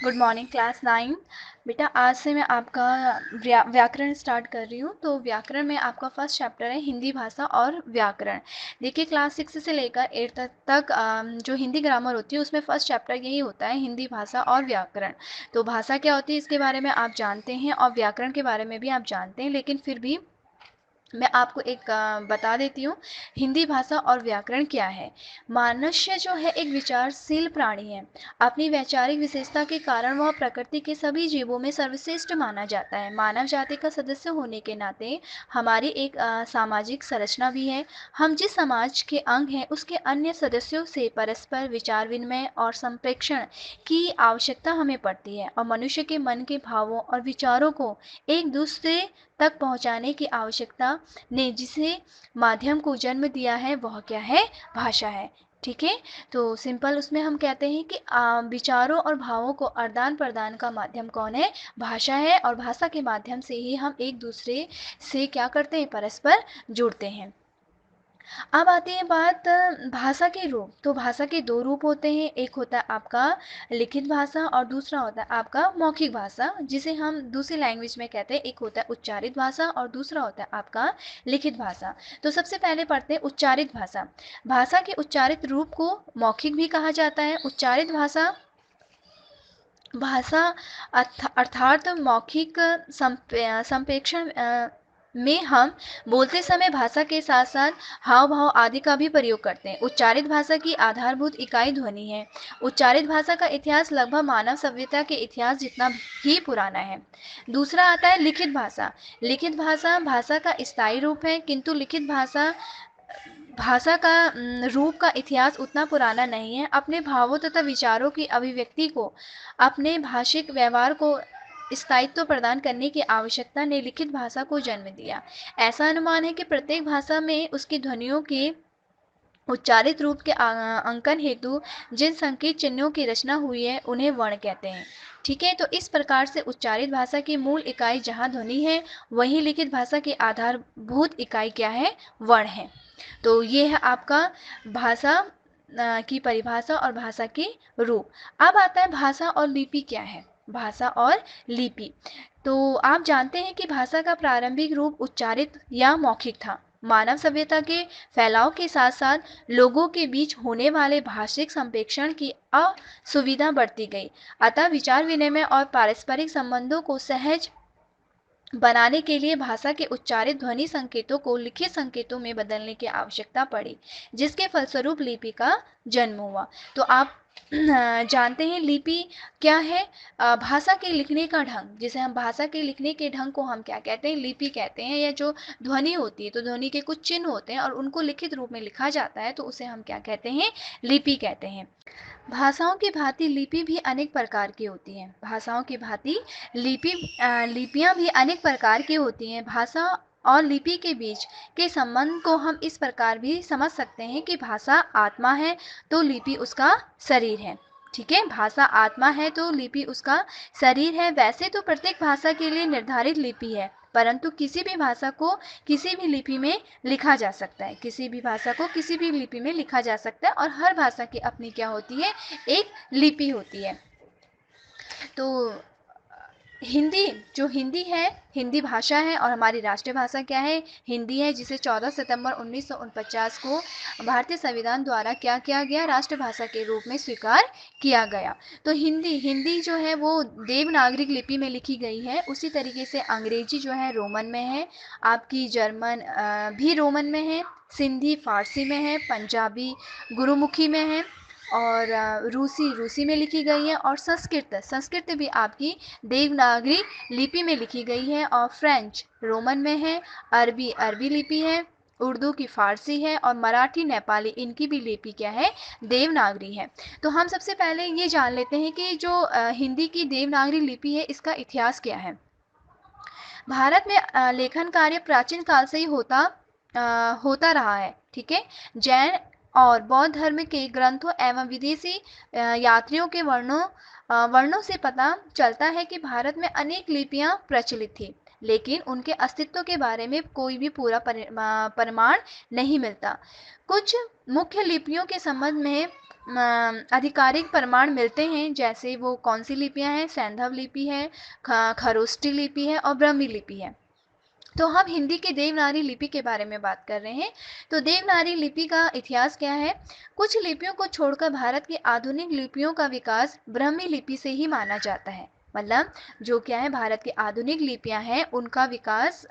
Good morning class 9। बेटा आज से मैं आपका व्याकरण स्टार्ट कर रही हूँ। तो व्याकरण में आपका फर्स्ट चैप्टर है हिंदी भाषा और व्याकरण। देखिए क्लास 6 से लेकर 8 तक जो हिंदी ग्रामर होती है उसमें फर्स्ट चैप्टर यही होता है, हिंदी भाषा और व्याकरण। तो भाषा क्या होती है इसके बारे में आप जानते हैं और व्याकरण के बारे में भी आप जानते हैं, लेकिन फिर भी मैं आपको एक बता देती हूँ हिंदी भाषा और व्याकरण क्या है। मनुष्य जो है एक विचारशील प्राणी है। अपनी वैचारिक विशेषता के कारण वह प्रकृति के सभी जीवों में सर्वश्रेष्ठ माना जाता है। मानव जाति का सदस्य होने के नाते हमारी एक सामाजिक संरचना भी है। हम जिस समाज के अंग हैं उसके अन्य सदस्यों से परस्पर विचार विनिमय और संप्रेषण की आवश्यकता हमें पड़ती है और मनुष्य के मन के भावों और विचारों को एक दूसरे तक पहुंचाने की आवश्यकता ने जिसे माध्यम को जन्म दिया है वह क्या है? भाषा है। ठीक है, तो सिंपल उसमें हम कहते हैं कि विचारों और भावों को आदान प्रदान का माध्यम कौन है? भाषा है। और भाषा के माध्यम से ही हम एक दूसरे से क्या करते हैं? परस्पर जुड़ते हैं। अब आती है बात भाषा के रूप। तो भाषा के दो रूप होते हैं, एक होता है आपका लिखित भाषा और दूसरा होता है आपका मौखिक भाषा, जिसे हम दूसरी लैंग्वेज में कहते हैं। एक होता है उच्चारित भाषा और दूसरा होता है आपका लिखित भाषा। तो सबसे पहले पढ़ते हैं उच्चारित भाषा। भाषा के उच्चारित रूप को मौखिक भी कहा जाता है। उच्चारित भाषा भाषा अर्थात मौखिक संप्रेषण में हम बोलते समय भाषा के साथ साथ हाव भाव आदि का भी प्रयोग करते हैं। उच्चारित भाषा की आधारभूत इकाई ध्वनि है। उच्चारित भाषा का इतिहास लगभग मानव सभ्यता के इतिहास जितना ही पुराना है। दूसरा आता है लिखित भाषा। लिखित भाषा भाषा का स्थायी रूप है, किंतु लिखित भाषा भाषा का रूप का इतिहास उतना पुराना नहीं है। अपने भावों तथा विचारों की अभिव्यक्ति को, अपने भाषिक व्यवहार को स्थायित्व प्रदान करने की आवश्यकता ने लिखित भाषा को जन्म दिया। ऐसा अनुमान है कि प्रत्येक भाषा में उसकी ध्वनियों के उच्चारित रूप के अंकन हेतु जिन संकेत चिन्हों की रचना हुई है उन्हें वर्ण कहते हैं। ठीक है, तो इस प्रकार से उच्चारित भाषा की मूल इकाई जहाँ ध्वनि है, वहीं लिखित भाषा की आधारभूत इकाई क्या है? वर्ण है। तो ये है आपका भाषा की परिभाषा और भाषा के रूप। अब आता है भाषा और लिपि क्या है? भाषा और लिपि। तो आप जानते हैं कि भाषा का प्रारंभिक रूप उच्चारित या मौखिक था। मानव सभ्यता के फैलाव के साथ साथ लोगों के बीच होने वाले भाषिक संप्रेषण की असुविधा बढ़ती गई। अतः विचार विनिमय और पारस्परिक संबंधों को सहज बनाने के लिए भाषा के उच्चारित ध्वनि संकेतों को लिखित संकेतों में बदलने की आवश्यकता पड़ी, जिसके फलस्वरूप लिपि का जन्म हुआ। तो आप जानते हैं लिपि क्या है? भाषा के लिखने का ढंग, जिसे हम भाषा के लिखने के ढंग को हम क्या कहते हैं? लिपि कहते हैं। या जो ध्वनि होती है, तो ध्वनि के कुछ चिन्ह होते हैं और उनको लिखित रूप में लिखा जाता है, तो उसे हम क्या कहते हैं? लिपि कहते हैं। भाषाओं की भांति लिपि भी अनेक प्रकार की होती है। भाषाओं की भांति लिपियां भी अनेक प्रकार की होती हैं। भाषा और लिपि के बीच के संबंध को हम इस प्रकार भी समझ सकते हैं कि भाषा आत्मा है तो लिपि उसका शरीर है। ठीक है, भाषा आत्मा है तो लिपि उसका शरीर है। वैसे तो प्रत्येक भाषा के लिए निर्धारित लिपि है, परंतु किसी भी भाषा को किसी भी लिपि में लिखा जा सकता है। किसी भी भाषा को किसी भी लिपि में लिखा जा सकता है और हर भाषा की अपनी क्या होती है? एक लिपि होती है। तो हिंदी जो हिंदी है, हिंदी भाषा है और हमारी राष्ट्रीय भाषा क्या है? हिंदी है, जिसे 14 सितंबर 1949 को भारतीय संविधान द्वारा क्या किया गया? राष्ट्रभाषा के रूप में स्वीकार किया गया। तो हिंदी हिंदी जो है वो देवनागरिक लिपि में लिखी गई है। उसी तरीके से अंग्रेजी जो है रोमन में है, आपकी जर्मन भी रोमन में है, सिंधी फारसी में है, पंजाबी गुरुमुखी में है और रूसी में लिखी गई है और संस्कृत भी आपकी देवनागरी लिपि में लिखी गई है और फ्रेंच रोमन में है, अरबी लिपि है, उर्दू की फारसी है और मराठी नेपाली इनकी भी लिपि क्या है? देवनागरी है। तो हम सबसे पहले ये जान लेते हैं कि जो हिंदी की देवनागरी लिपि है इसका इतिहास क्या है। भारत में लेखन कार्य प्राचीन काल से ही होता रहा है। ठीक है, जैन और बौद्ध धर्म के ग्रंथों एवं विदेशी यात्रियों के वर्णों से पता चलता है कि भारत में अनेक लिपियां प्रचलित थी। लेकिन उनके अस्तित्व के बारे में कोई भी पूरा प्रमाण नहीं मिलता। कुछ मुख्य लिपियों के संबंध में आधिकारिक प्रमाण मिलते हैं, जैसे वो कौन सी लिपियां हैं? सैंधव लिपि है, खरोष्टी लिपि है और ब्रह्मी लिपि है। तो हम हिंदी की देवनागरी लिपि के बारे में बात कर रहे हैं। तो देवनागरी लिपि का इतिहास क्या है? कुछ लिपियों को छोड़कर भारत की आधुनिक लिपियों का विकास ब्राह्मी लिपि से ही माना जाता है। मतलब जो क्या है, भारत की आधुनिक लिपियां हैं उनका विकास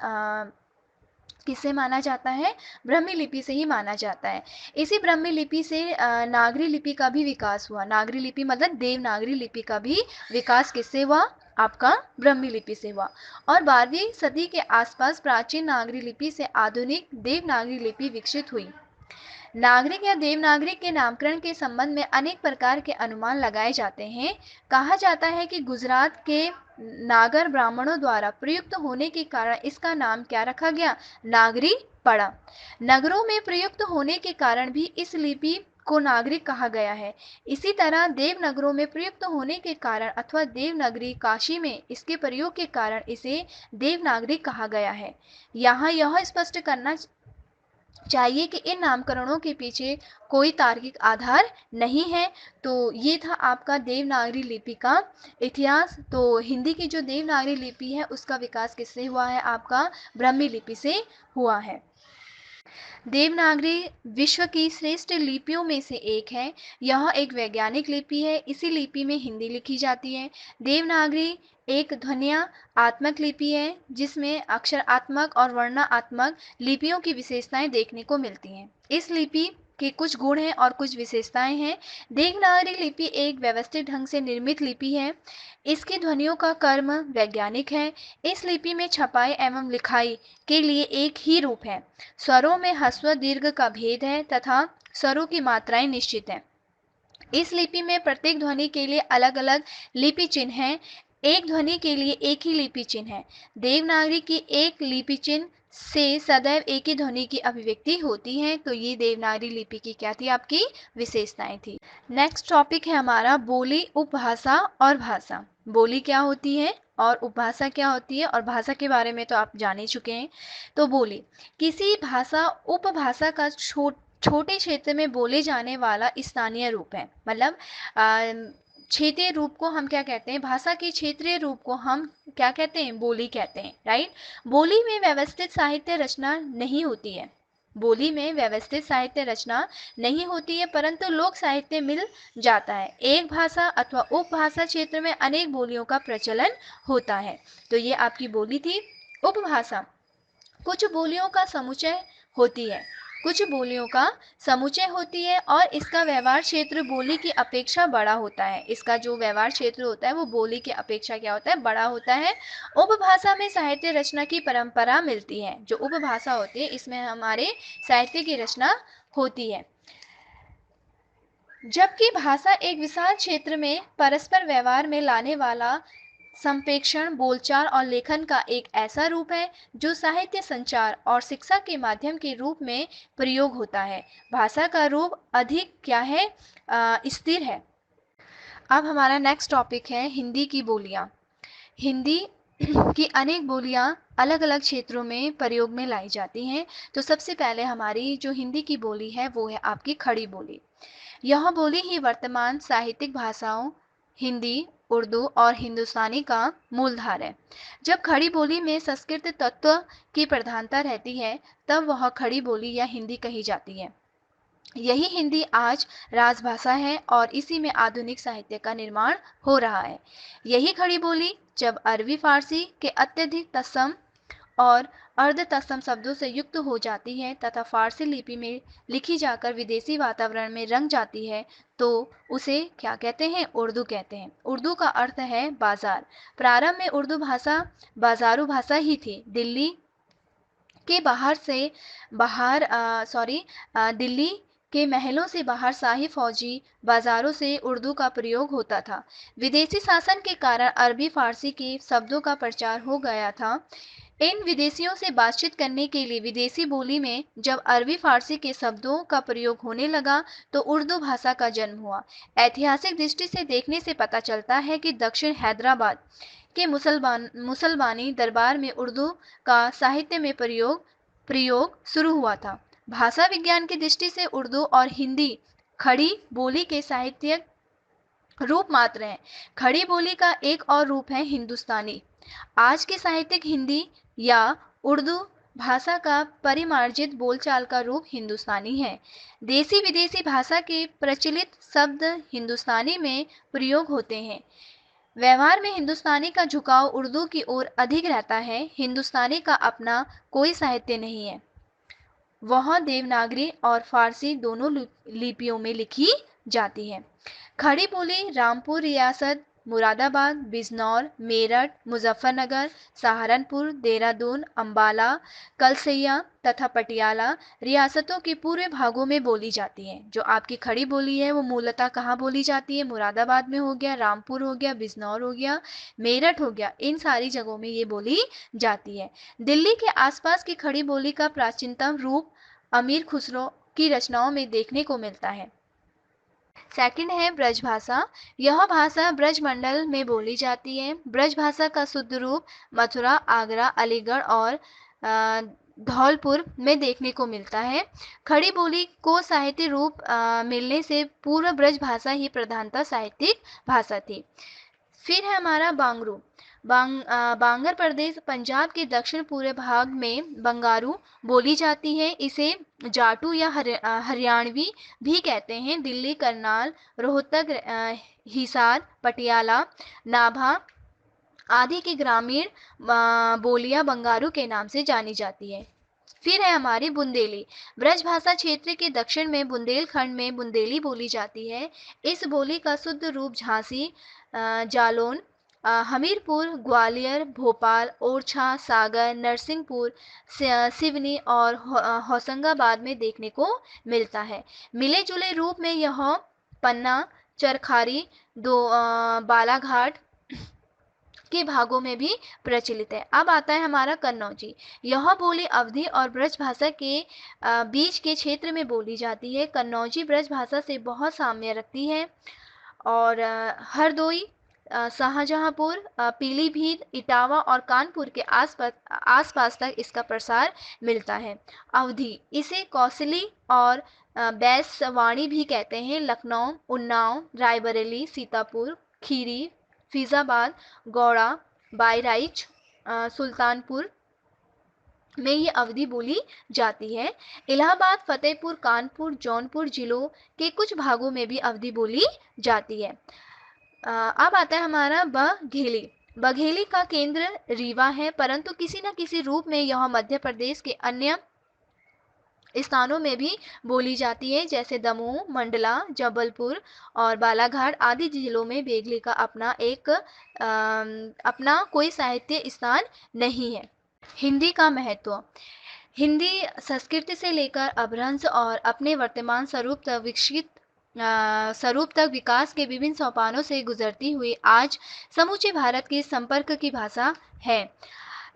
किससे माना जाता है? ब्राह्मी लिपि से ही माना जाता है। इसी ब्राह्मी लिपि से नागरी लिपि का भी विकास हुआ। नागरी लिपि मतलब देवनागरी लिपि का भी विकास किससे हुआ? आपका ब्राह्मी लिपि से हुआ। और 12वीं सदी के आसपास प्राचीन नागरी लिपि से आधुनिक देवनागरी लिपि विकसित हुई। नागरिक या देवनागरी के नामकरण के संबंध में अनेक प्रकार के अनुमान लगाए जाते हैं। कहा जाता है कि गुजरात के नागर ब्राह्मणों द्वारा प्रयुक्त होने के कारण इसका नाम क्या रखा गया? नागरी पड़ा। नगरों में प्रयुक्त होने के कारण भी इस लिपि को नागरिक कहा गया है। इसी तरह देवनगरों में प्रयुक्त होने के कारण अथवा देवनगरी काशी में इसके प्रयोग के कारण इसे देवनागरी कहा गया है। यहाँ यह स्पष्ट करना चाहिए कि इन नामकरणों के पीछे कोई तार्किक आधार नहीं है। तो ये था आपका देवनागरी लिपि का इतिहास। तो हिंदी की जो देवनागरी लिपि है उसका विकास किससे हुआ है? आपका ब्राह्मी लिपि से हुआ है। देवनागरी विश्व की श्रेष्ठ लिपियों में से एक है। यह एक वैज्ञानिक लिपि है। इसी लिपि में हिंदी लिखी जाती है। देवनागरी एक ध्वन्यात्मक लिपि है जिसमें अक्षरात्मक और वर्णात्मक लिपियों की विशेषताएं देखने को मिलती हैं। इस लिपि के कुछ गुण हैं और कुछ विशेषताएं हैं। देवनागरी लिपि एक व्यवस्थित ढंग से निर्मित लिपि है। इसकी ध्वनियों का क्रम वैज्ञानिक है। इस लिपि में छपाई एवं लिखाई के लिए एक ही रूप है। स्वरों में ह्रस्व दीर्घ का भेद है तथा स्वरों की मात्राएं निश्चित हैं। इस लिपि में प्रत्येक ध्वनि के लिए अलग अलग लिपि चिन्ह हैं। एक ध्वनि के लिए एक ही लिपि चिन्ह है। देवनागरी की एक लिपि चिन्ह से सदैव एक ही ध्वनि की अभिव्यक्ति होती है। तो ये देवनागरी लिपि की क्या थी? आपकी विशेषताएं थी। नेक्स्ट टॉपिक है हमारा बोली, उपभाषा और भाषा। बोली क्या होती है और उपभाषा क्या होती है, और भाषा के बारे में तो आप जान ही चुके हैं। तो बोली किसी भाषा उपभाषा का छोटे क्षेत्र में बोले जाने वाला स्थानीय रूप है। मतलब क्षेत्रीय रूप को हम क्या कहते हैं? भाषा के क्षेत्रीय रूप को हम क्या कहते हैं? बोली कहते हैं, राइट। बोली में व्यवस्थित साहित्य रचना नहीं होती है। बोली में व्यवस्थित साहित्य रचना नहीं होती है, परंतु लोक साहित्य मिल जाता है। एक भाषा अथवा उपभाषा क्षेत्र में अनेक बोलियों का प्रचलन होता है। तो ये आपकी बोली थी। उपभाषा कुछ बोलियों का समुच्चय होती है। कुछ बोलियों का समुच्चय होती है और इसका व्यवहार क्षेत्र बोली की अपेक्षा बड़ा होता है। इसका जो व्यवहार क्षेत्र होता है वो बोली की अपेक्षा क्या होता है? बड़ा होता है। उपभाषा में साहित्य रचना की परंपरा मिलती है। जो उपभाषा होती है इसमें हमारे साहित्य की रचना होती है। जबकि भाषा एक विशाल क्षेत्र में परस्पर व्यवहार में लाने वाला संप्रेषण, बोलचाल और लेखन का एक ऐसा रूप है जो साहित्य, संचार और शिक्षा के माध्यम के रूप में प्रयोग होता है। भाषा का रूप अधिक क्या है? स्थिर है। अब हमारा नेक्स्ट टॉपिक है हिंदी की बोलियां। हिंदी की अनेक बोलियां अलग अलग क्षेत्रों में प्रयोग में लाई जाती हैं। तो सबसे पहले हमारी जो हिंदी की बोली है वो है आपकी खड़ी बोली। यह बोली ही वर्तमान साहित्यिक भाषाओं हिंदी, उर्दू और हिंदुस्तानी का मूलधार है। जब खड़ी बोली में संस्कृत तत्व की प्रधानता रहती है तब वह खड़ी बोली या हिंदी कही जाती है। यही हिंदी आज राजभाषा है और इसी में आधुनिक साहित्य का निर्माण हो रहा है। यही खड़ी बोली जब अरबी फारसी के अत्यधिक तत्सम और अर्ध तत्सम शब्दों से युक्त हो जाती है तथा फारसी लिपि में लिखी जाकर विदेशी वातावरण में रंग जाती है तो उसे क्या कहते हैं? उर्दू कहते हैं। उर्दू का अर्थ है बाजार। प्रारंभ में उर्दू भाषा बाजारू भाषा ही थी। दिल्ली के दिल्ली के महलों से बाहर शाही फौजी बाजारों से उर्दू का प्रयोग होता था। विदेशी शासन के कारण अरबी फारसी के शब्दों का प्रचार हो गया था। इन विदेशियों से बातचीत करने के लिए विदेशी बोली में जब अरबी फारसी के शब्दों का प्रयोग होने लगा तो उर्दू भाषा का जन्म हुआ। ऐतिहासिक दृष्टि से देखने से पता चलता है कि दक्षिण हैदराबाद के मुसलमानी दरबार में उर्दू का साहित्य में प्रयोग शुरू हुआ था। भाषा विज्ञान की दृष्टि से उर्दू और हिंदी खड़ी बोली के साहित्यिक रूप मात्र हैं। खड़ी बोली का एक और रूप है हिंदुस्तानी। आज की साहित्यिक हिंदी या उर्दू भाषा का परिमार्जित बोलचाल का रूप हिंदुस्तानी है। देसी विदेशी भाषा के प्रचलित शब्द हिंदुस्तानी में प्रयोग होते हैं। व्यवहार में हिंदुस्तानी का झुकाव उर्दू की ओर अधिक रहता है। हिंदुस्तानी का अपना कोई साहित्य नहीं है। वह देवनागरी और फारसी दोनों लिपियों में लिखी जाती है। खड़ी बोली रामपुर रियासत, मुरादाबाद, बिजनौर, मेरठ, मुजफ्फरनगर, सहारनपुर, देहरादून, अंबाला, कलसैया तथा पटियाला रियासतों के पूर्वी भागों में बोली जाती है। जो आपकी खड़ी बोली है वो मूलतः कहाँ बोली जाती है? मुरादाबाद में हो गया, रामपुर हो गया, बिजनौर हो गया, मेरठ हो गया, इन सारी जगहों में ये बोली जाती है। दिल्ली के आसपास की खड़ी बोली का प्राचीनतम रूप अमीर खुसरो की रचनाओं में देखने को मिलता है। सेकंड है ब्रज भाषा। यह भाषा ब्रज मंडल में बोली जाती है। ब्रज भाषा का शुद्ध रूप मथुरा, आगरा, अलीगढ़ और धौलपुर में देखने को मिलता है। खड़ी बोली को साहित्य रूप मिलने से पूर्व ब्रज भाषा ही प्रधानतः साहित्यिक भाषा थी। फिर है हमारा बांगरू। बांगर प्रदेश पंजाब के दक्षिण पूर्व भाग में बंगारू बोली जाती है। इसे जाटू या हरियाणवी भी कहते हैं। दिल्ली, करनाल, रोहतक, हिसार, पटियाला, नाभा आदि की ग्रामीण बोलियां बंगारू के नाम से जानी जाती है। फिर है हमारी बुंदेली। ब्रज भाषा क्षेत्र के दक्षिण में बुंदेलखंड में बुंदेली बोली जाती है। इस बोली का शुद्ध रूप झांसी, जालौन, हमीरपुर, ग्वालियर, भोपाल, ओरछा, सागर, नरसिंहपुर, सिवनी और होशंगाबाद में देखने को मिलता है। मिले जुले रूप में यह पन्ना, चरखारी, बालाघाट के भागों में भी प्रचलित है। अब आता है हमारा कन्नौजी। यह बोली अवधी और ब्रज भाषा के बीच के क्षेत्र में बोली जाती है। कन्नौजी ब्रज भाषा से बहुत साम्य रखती है और हरदोई, शाहजहांपुर, पीलीभीत, इटावा और कानपुर के आसपास तक इसका प्रसार मिलता है। अवधी इसे कौशली और बैसवाणी भी कहते हैं। लखनऊ, उन्नाव, रायबरेली, सीतापुर, खीरी, फैजाबाद, गौड़ा, बहराइच, सुल्तानपुर में ये अवधी बोली जाती है। इलाहाबाद, फतेहपुर, कानपुर, जौनपुर जिलों के कुछ भागों में भी अवधी बोली जाती है। अब आता है हमारा बघेली। बघेली का केंद्र रीवा है, परंतु किसी न किसी रूप में यह मध्य प्रदेश के अन्य स्थानों में भी बोली जाती है, जैसे दमोह, मंडला, जबलपुर और बालाघाट आदि जिलों में बेगली का अपना कोई साहित्य स्थान नहीं है। हिंदी का महत्व। हिंदी संस्कृति से लेकर अपभ्रंश और अपने वर्तमान स्वरूप तक विकास के विभिन्न सोपानों से गुजरती हुई आज समूचे भारत की संपर्क की भाषा है।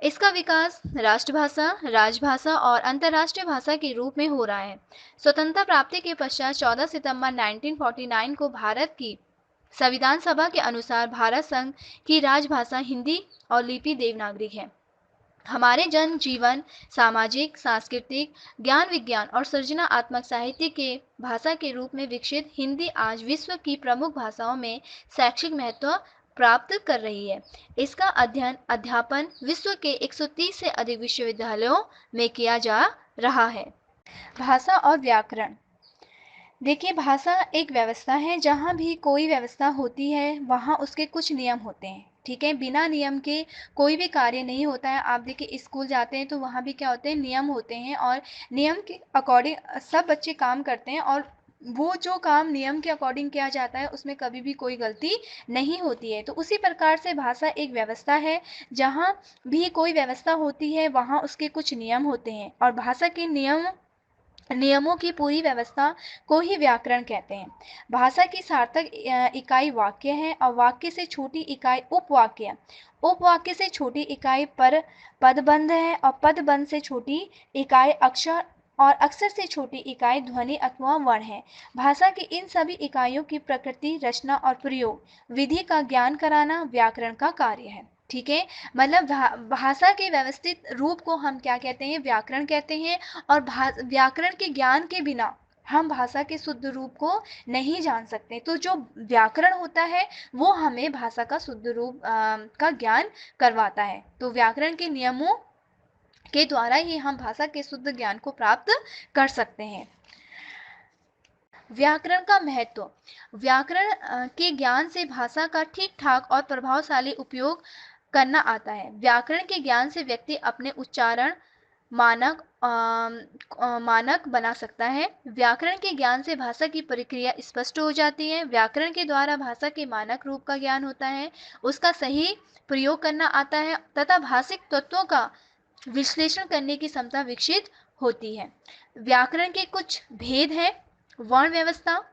इसका विकास राष्ट्रभाषा, राजभाषा और अंतर्राष्ट्रीय भाषा के रूप में हो रहा है। स्वतंत्रता प्राप्ति के पश्चात 14 सितंबर 1949 को भारत की संविधान सभा के अनुसार भारत संघ की राजभाषा हिंदी और लिपि देवनागरी है। हमारे जन जीवन, सामाजिक, सांस्कृतिक, ज्ञान विज्ञान और सृजनात्मक साहित्य के भाषा के रूप में विकसित हिंदी आज विश्व की प्रमुख भाषाओं में शैक्षिक महत्व प्राप्त कर रही है। इसका अध्यापन विश्व के 130 से अधिक विश्वविद्यालयों में किया जा रहा है। भाषा और व्याकरण। देखिए, भाषा एक व्यवस्था है। जहाँ भी कोई व्यवस्था होती है वहाँ उसके कुछ नियम होते हैं, ठीक है। बिना नियम के कोई भी कार्य नहीं होता है। आप देखिए स्कूल जाते हैं तो वहाँ भी क्या होते हैं, नियम होते हैं और नियम के अकॉर्डिंग सब बच्चे काम करते हैं और वो जो काम नियम के अकॉर्डिंग किया जाता है उसमें कभी भी कोई गलती नहीं होती है। तो उसी प्रकार से भाषा एक व्यवस्था है। जहाँ भी कोई व्यवस्था होती है वहाँ उसके कुछ नियम होते हैं और भाषा के नियमों की पूरी व्यवस्था को ही व्याकरण कहते हैं। भाषा की सार्थक इकाई वाक्य है और वाक्य से छोटी इकाई उपवाक्य। उपवाक्य से छोटी इकाई पर पदबंध है और पदबंध से छोटी इकाई अक्षर और अक्षर से छोटी इकाई ध्वनि अथवा वर्ण है। भाषा की इन सभी इकाइयों की प्रकृति, रचना और प्रयोग विधि का ज्ञान कराना व्याकरण का कार्य है। ठीक है? मतलब भाषा के व्यवस्थित रूप को हम क्या कहते हैं? व्याकरण कहते हैं। और व्याकरण के ज्ञान के बिना हम भाषा के शुद्ध रूप को नहीं जान सकते। तो जो व्याकरण होता है वो हमें भाषा का शुद्ध रूप का ज्ञान करवाता है। तो व्याकरण के नियमों के द्वारा ही हम भाषा के शुद्ध ज्ञान को प्राप्त कर सकते हैं। व्याकरण का महत्व। व्याकरण के ज्ञान से भाषा का ठीक-ठाक और प्रभावशाली उपयोग करना आता है। व्याकरण के ज्ञान से व्यक्ति अपने उच्चारण मानक बना सकता है। व्याकरण के ज्ञान से भाषा की प्रक्रिया स्पष्ट हो जाती है। व्याकरण के द्वारा भाषा के मानक रूप का ज्ञान होता है, उसका सही प्रयोग करना आता है तथा भाषिक तत्वों का विश्लेषण करने की क्षमता विकसित होती है। व्याकरण के कुछ भेद हैं: वर्ण व्यवस्था,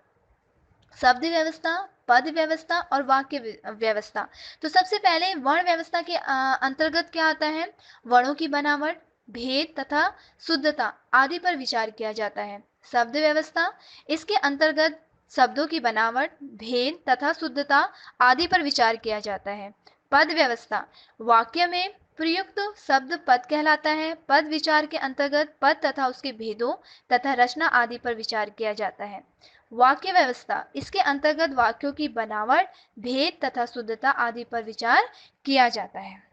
शब्द व्यवस्था, पद व्यवस्था और वाक्य व्यवस्था। तो सबसे पहले वर्ण व्यवस्था के अंतर्गत क्या आता है? वर्णों की बनावट, भेद तथा शुद्धता आदि पर विचार किया जाता है। शब्द व्यवस्था, इसके अंतर्गत शब्दों की बनावट, भेद तथा शुद्धता आदि पर विचार किया जाता है। पद व्यवस्था, वाक्य में प्रयुक्त शब्द पद कहलाता है। पद विचार के अंतर्गत पद तथा उसके भेदों तथा रचना आदि पर विचार किया जाता है। वाक्य व्यवस्था, इसके अंतर्गत वाक्यों की बनावट, भेद तथा शुद्धता आदि पर विचार किया जाता है।